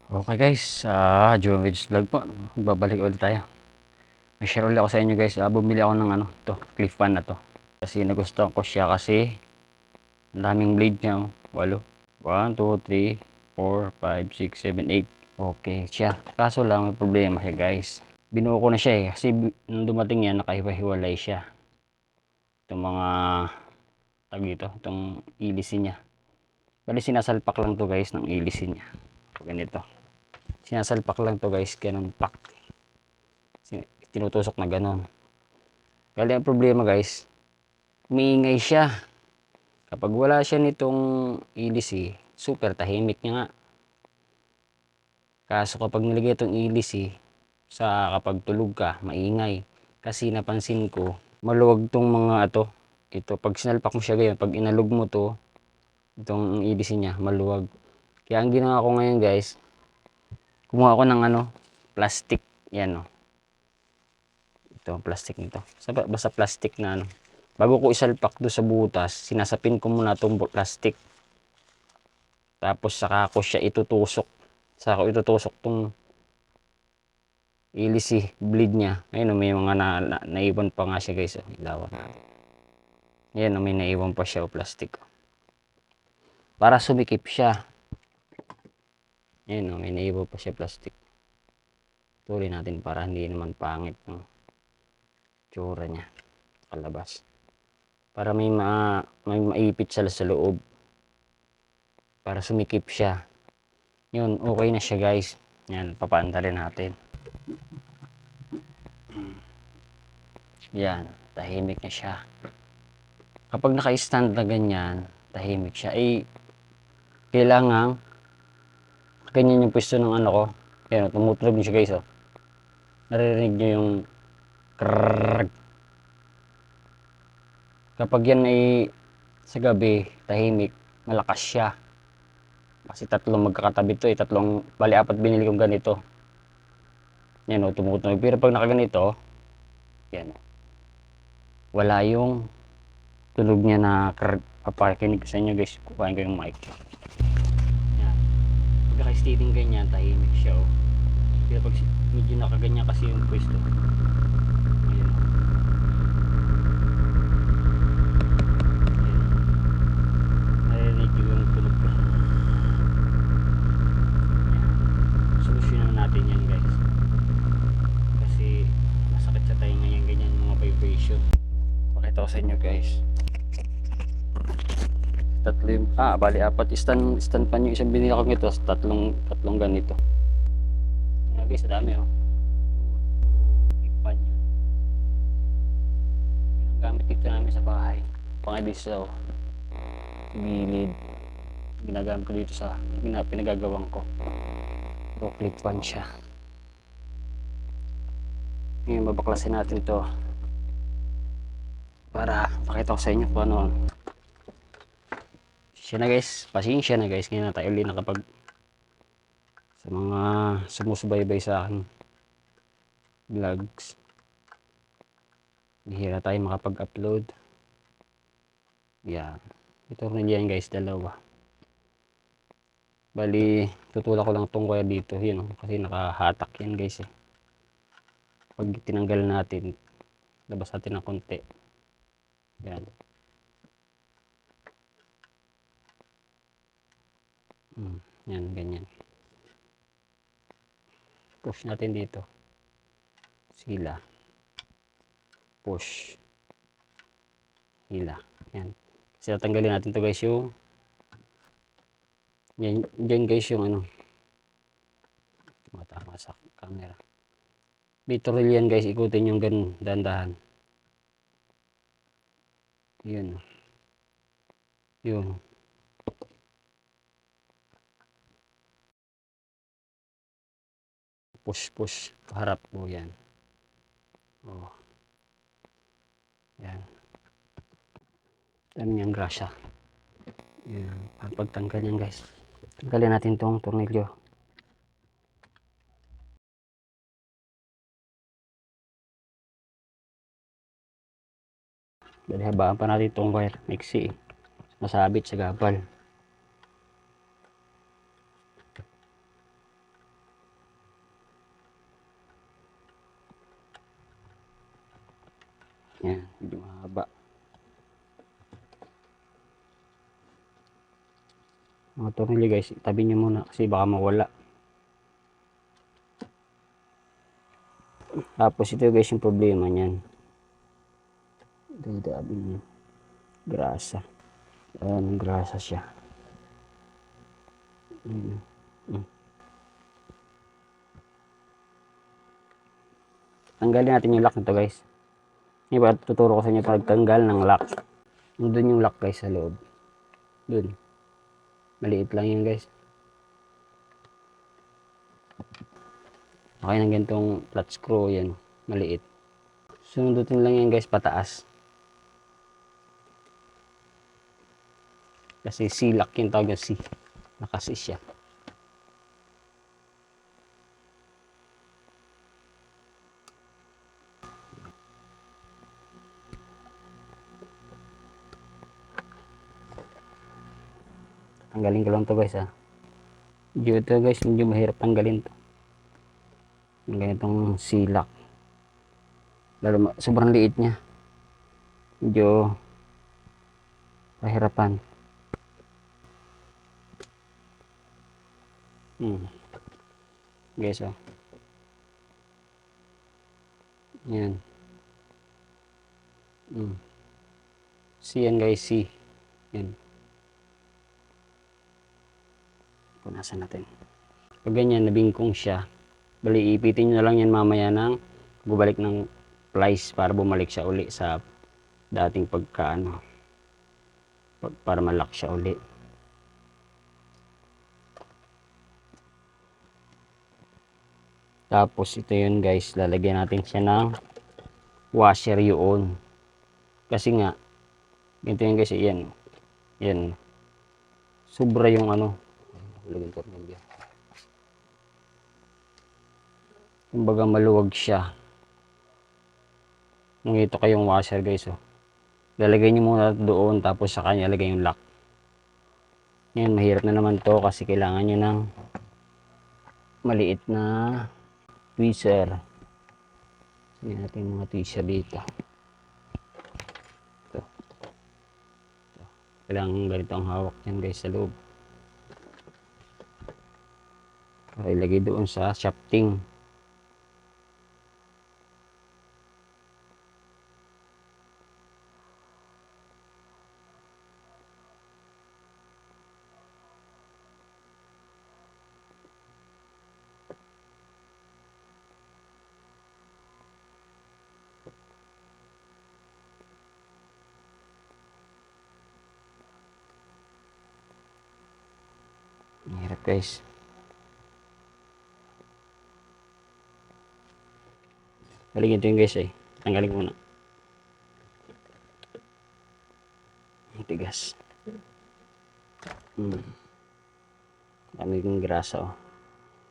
Okay guys, Jovage Vlog po. Babalik ulit tayo. May share ulit ako sa inyo guys. Bumili ako ng cliff fan na to. Kasi nagustuhan ko siya kasi ang daming blade niya. 8. 1, 2, 3, 4, 5, 6, 7, 8. Okay siya. Kaso lang may problema siya guys. Binuo ko na siya kasi nung dumating yan nakahiwa-hiwalay siya. Itong mga tag dito, itong ilisin niya. Bali sinasalpak lang to guys ng ilisin niya. Ganito. Sinasalpak lang to guys, ganun pak. Tinutusok na ganun. Kaya ang problema guys, umiingay siya. Kapag wala siya nitong ilisi, super tahimik niya nga. Kaso kapag nilagay itong ilisi, kapag tulog ka, maingay. Kasi napansin ko, maluwag tong mga ito, pag sinalpak mo siya ganyan, pag inalog mo to, itong ilisi niya, maluwag. Kaya ang ginawa ko ngayon guys, kumuha ako ng plastic. Yan o. Ito, plastic nito. Basta plastic na bago ko isalpak do sa butas, sinasapin ko muna itong plastic. Tapos saka ko siya itutusok. Saka ko itutusok tong ilisi bleed niya. Ayun, may mga naiwan pa nga siya guys. Ilawan. Ayan, may naiwan pa siya plastic. Para sumikip siya. Ayan, may naiwan pa siya plastic. Tuloy natin para hindi naman pangit ng tsura niya. Kalabas. Para may maipit sa loob. Para sumikip siya. Yun, okay na siya guys. Yan, papaanda rin natin. Yan, tahimik na siya. Kapag naka-stand na ganyan, tahimik siya. Kailangan ganyan yung pwesto ng ko. Yan, tumutulog niya siya guys. Naririnig niyo yung krrrr. Kapag yan sa gabi, tahimik, malakas siya. Kasi tatlong magkakatabi to bali 4 binili kong ganito. Yan tumutunog. Pero pag nakaganito, yan. Wala yung tunog niya na papakinig ko sa inyo guys. Kuhain ko yung mic. Yan. Pag naka-steering ganyan, tahimik siya Pero pag medyo nakaganyan kasi yung pwesto. Ayan. Narinig yung tunog ko. Solusyonan natin yan guys. Kasi masakit sa tayo ngayon ganyan mga vibration. Pakita ko sa inyo guys. Tatlo yung, bali 4 stand pan yung isang binili ko nito, tatlong ganito. Yan guys, dami ipan yun. Yan ang gamit dito namin sa bahay. Pang-edit sa gilid. Ginagamit ko dito sa pinagagawang ko. Clip pan siya. Ngayon babaklasin natin ito para pakita ko sa inyo kung ano. Siya na guys, pasensya na guys, ngayon na tayo ulit nakapag sa mga sumusubaybay sa aking vlogs. Bihira tayo makapag-upload. Yan. Ito rin yan guys, dalawa. Bali, tutulak ko lang itong wire dito. Yun, kasi nakahatak yan guys Pag tinanggal natin, labas natin ng konti. Yan. Yan, ganyan. Push natin dito. Sila. Push. Hila. Yan. Kasi tatanggalin natin to guys yung yan guys yung tumatama sa camera. Bitoril yan guys, ikutin yung ganun, dahan-dahan. Yun. Yun. Push harap po yan. Yan. Dami niyang grasya. Yan. Pagtanggal yan guys, tanggalin natin tong tornilyo. Dali habaan pa natin itong wire, mixi masabit sa gapal. Yan, medyo mahaba. Mga tornilyo guys, itabi nyo muna kasi baka mawala. Tapos ito guys yung problema niyan. Dadabi nyo. Grasa. Ayan, grasa siya. Ayan. Tanggalin natin yung lock nito guys. Ngayon, tuturo ko sa inyo pagtanggal ng lock. Doon yung lock guys sa loob. Doon. Maliit lang yun guys. Okay ng ganitong flat screw yan. Maliit. Sundutin lang yan guys pataas. Kasi C-lock yung tawag yung C. Nakasi siya. Tanggalin ko lang to guys ha. Ito guys, medyo mahirap tanggalin to. Yung ganitong C-lock. Lalo sobrang liit niya. Medyo pahirapan. Guys oh. Yan. C yan guys, C. Yan. Punasan natin. Pag ganyan, nabingkong siya, bali ipitin nyo na lang yan mamaya ng bubalik ng plies para bumalik siya uli sa dating pagkaano. Para malak siya uli. Tapos ito yun guys, lalagyan natin siya ng washer yun. Kasi nga, ganito yun guys, yan. Yan. Sobra yung ano. Kumbaga maluwag siya. Nung ito kayong washer guys oh. Lalagay nyo muna doon tapos sa kanya lagay yung lock. Ngayon mahirap na naman to kasi kailangan nyo ng maliit na tweezer. Tingnan natin yung mga tweezer dito. Ito. Kailangan ganito ang hawak yan guys sa loob. Para ilagay doon sa shafting. Hirap guys. Galing ito yung guys eh. Tanggalin ko muna. Tigas. Dami kong grasa oh.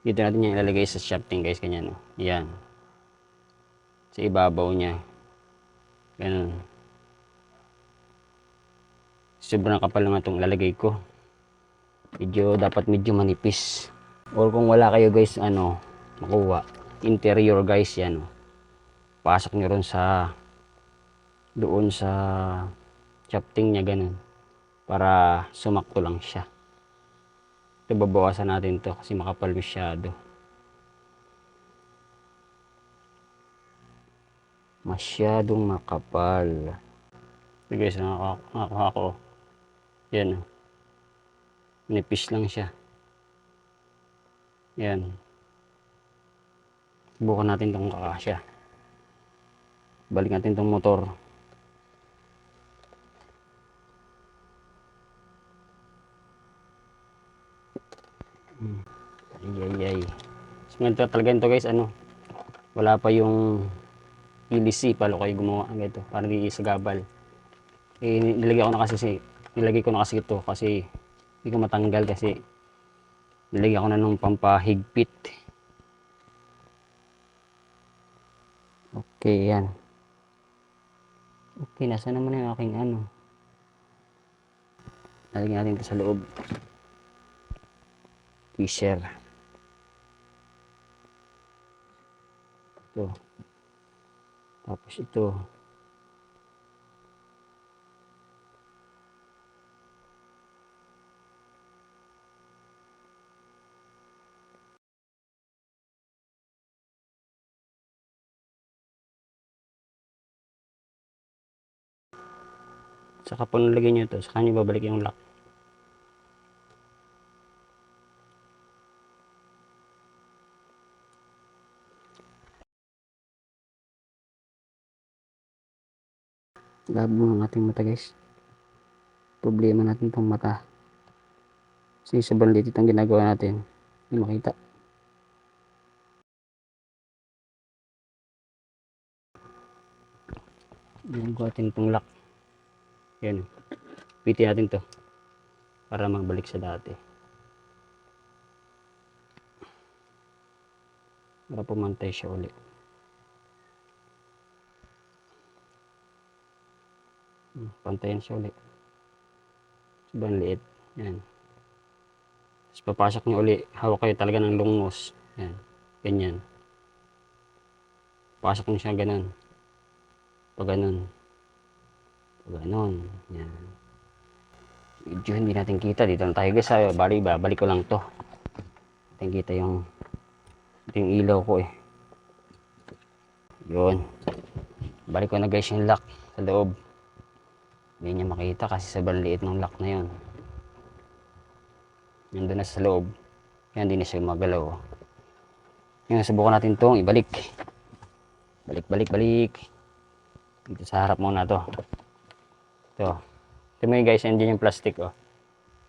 Dito natin yung ilalagay sa shafting guys. Ganyan oh. Yan. Sa ibabaw niya. Ganun. Sobrang kapal naman itong ilalagay ko. Dapat medyo manipis. Or kung wala kayo guys, ano, makuha. Interior guys yan oh. Pasok nyo ron sa doon sa shafting niya ganun. Para sumakto lang siya. Ito babawasan natin to kasi makapal masyado. Masyadong makapal. Ito guys, nakakuha ko. Yan. Nipis lang siya. Yan. Subukan natin itong kakasya. Balik natin itong motor. Ay. So, ganito talaga ito guys, ano. Wala pa yung PVC palo kayo gumawa ng ito para di isagabal. Nilagay ko na kasi ito kasi hindi ko matanggal kasi nilagyan ko na nung pampahigpit. Okay, yan. Okay, nasa naman yung aking ano. Nalagyan natin ito sa loob. T-shirt. Ito. Tapos ito. Saka po nalagay nyo ito, saka nyo babalik yung lock. Labo ng ating mata guys. Problema natin itong mata. Kasi sobrang liit itong ginagawa natin. Hindi makita. Yan ko atin itong lock. Yan. Pitin natin to para magbalik sa dati. Para pumantay siya ulit. Pantayan siya ulit. Sobrang liit. Yan. Tapos papasok nyo ulit. Hawak kayo talaga ng lungos. Yan. Ganyan. Pasok nyo siya ganun. Pag ganun. Pag ganun. Yan. Medyo hindi natin kita. Dito na tayo guys. Balik ko lang to. Natin kita yung ilaw ko eh. Yun. Balik ko na guys yung lock sa loob. Hindi niya makita kasi sobrang liit ng lock na yun. Nandun na sa loob. Kaya hindi na siya magalaw. Ngayon subukan natin itong ibalik. Balik. Dito sa harap muna to. Ito. Ito mo guys, andyan yung plastic oh.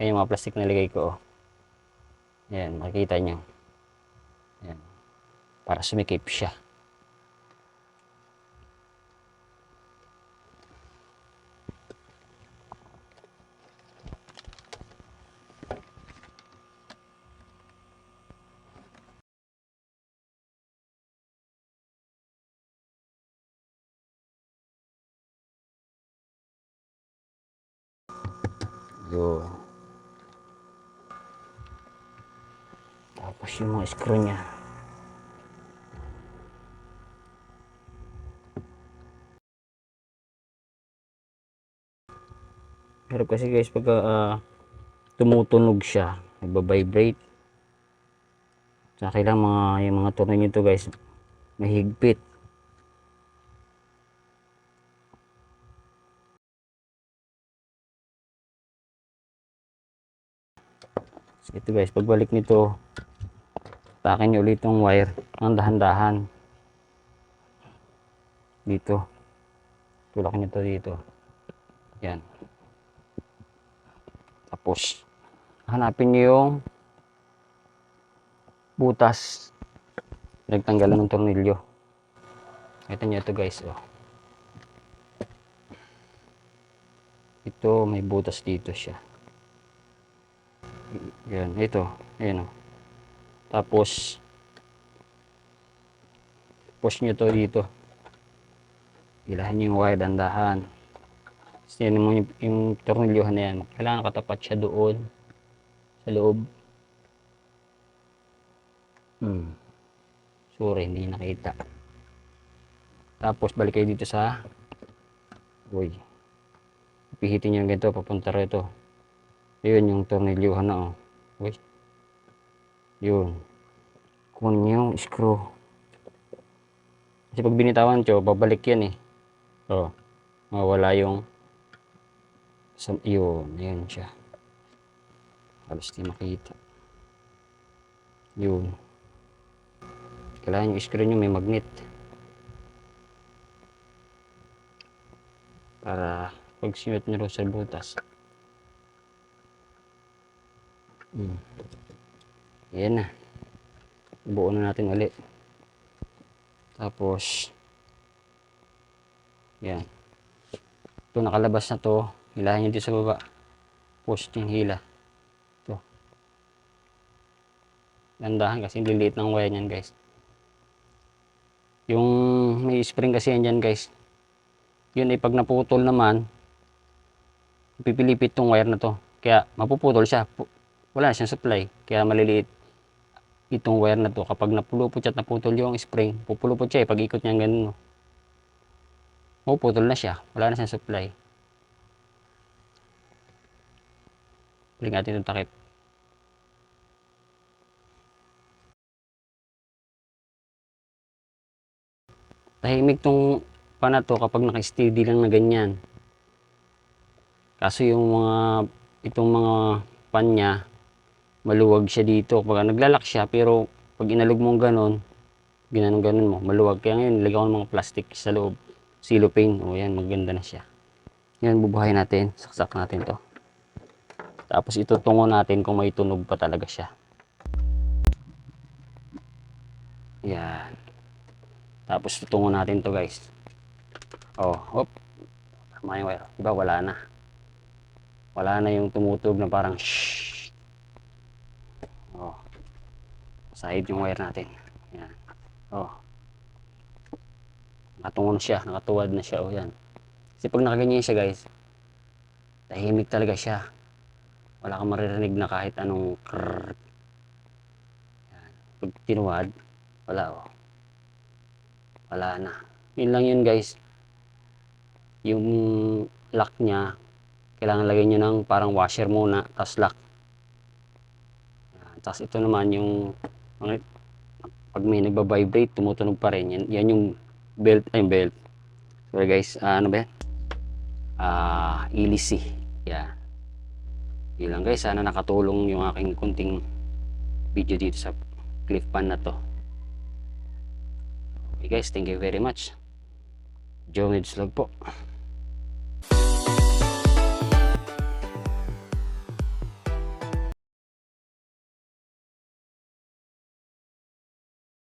Ayan yung mga plastic na nilagay ko oh. Ayan, makikita nyo. Ayan. Para sumikip siya. Yun. Tapos yung mga screw nya. Pero kasi guys pag tumutunog siya, nagba-vibrate. Sa kailangan yung mga tornilyo nito guys mahigpit. So, ito guys, pagbalik nito, takin nyo ulit yung wire ng dahan-dahan. Dito. Tulak nyo to dito. Yan. Tapos, hanapin nyo yung butas. Nagtanggalan ng tornilyo. Ito nyo ito guys. Oh. Ito, may butas dito siya. Yan, ito. Ayan oh. Tapos, push nyo to dito. Ilahan nyo yung wire dandahan. Tapos yan mo yung tornilyohan na yan. Kailangan katapat siya doon sa loob. Sorry, hindi nakita. Tapos balik kayo dito sa pihitin nyo ganito papunta rito. Yun yung tornilyohan na oh. Yun. Kunin nyo yung screw. Kasi pag binitawan nyo, babalik yan eh. Oh, mawala yung yun siya. Halos di makita. Yun. Kailangan yung screw nyo may magnet. Para pag sinut nyo sa butas. Yan na. Buo na natin ulit. Tapos yan. Ito nakalabas na to. Hilahin nyo dito sa baba. Push yung hila. Ito. Dandahan kasi liliit ng wire nyan guys. Yung may spring kasi yan dyan guys. Yun ay pag naputol naman, pipilipit tong wire na to. Kaya mapuputol siya. Wala na siyang supply. Kaya maliliit itong wire na to. Kapag napulupot siya at naputol yung spring, pupulupot siya eh. Pag ikot niya ganun. Mapuputol na siya. Wala na siyang supply. Balik natin itong takip. Tahimik tong pana to kapag naka-steady lang na ganyan. Kaso yung itong mga pan niya, maluwag siya dito. Pag naglalak siya, pero pag inalog mong ganon, ginanon mo, maluwag. Kaya ngayon, lagyan ko ng mga plastic sa loob. Cellophane. O yan, maganda na siya. Yan, bubuhayin natin. Saksak natin to. Tapos itutungo natin kung may tunog pa talaga siya. Yan. Tapos tutungo natin to guys. Oh, hop. Tama yung wire. Diba, wala na. Wala na yung tumutugog na parang shhh. Oh. Sahid yung wire natin. Yan. Oh. Nakatungo na siya. Nakatuwad na siya. Oh, yan. Kasi pag nakaganyan siya guys, tahimik talaga siya. Wala kang maririnig na kahit anong krrrr. Yan. Pag tinuwad, wala oh. Wala na. Yun lang yun guys. Yung lock niya, kailangan lagyan nyo ng parang washer muna, tapos lock. Tapos ito naman yung pag may nagba-vibrate, tumutunog pa rin. Yan yung belt, ay belt. Sorry guys, ano ba yan? Ilisi. Yan. Yun lang guys, sana nakatulong yung aking kunting video dito sa cliff pan na to. Okay guys, thank you very much. Joe Medslog po.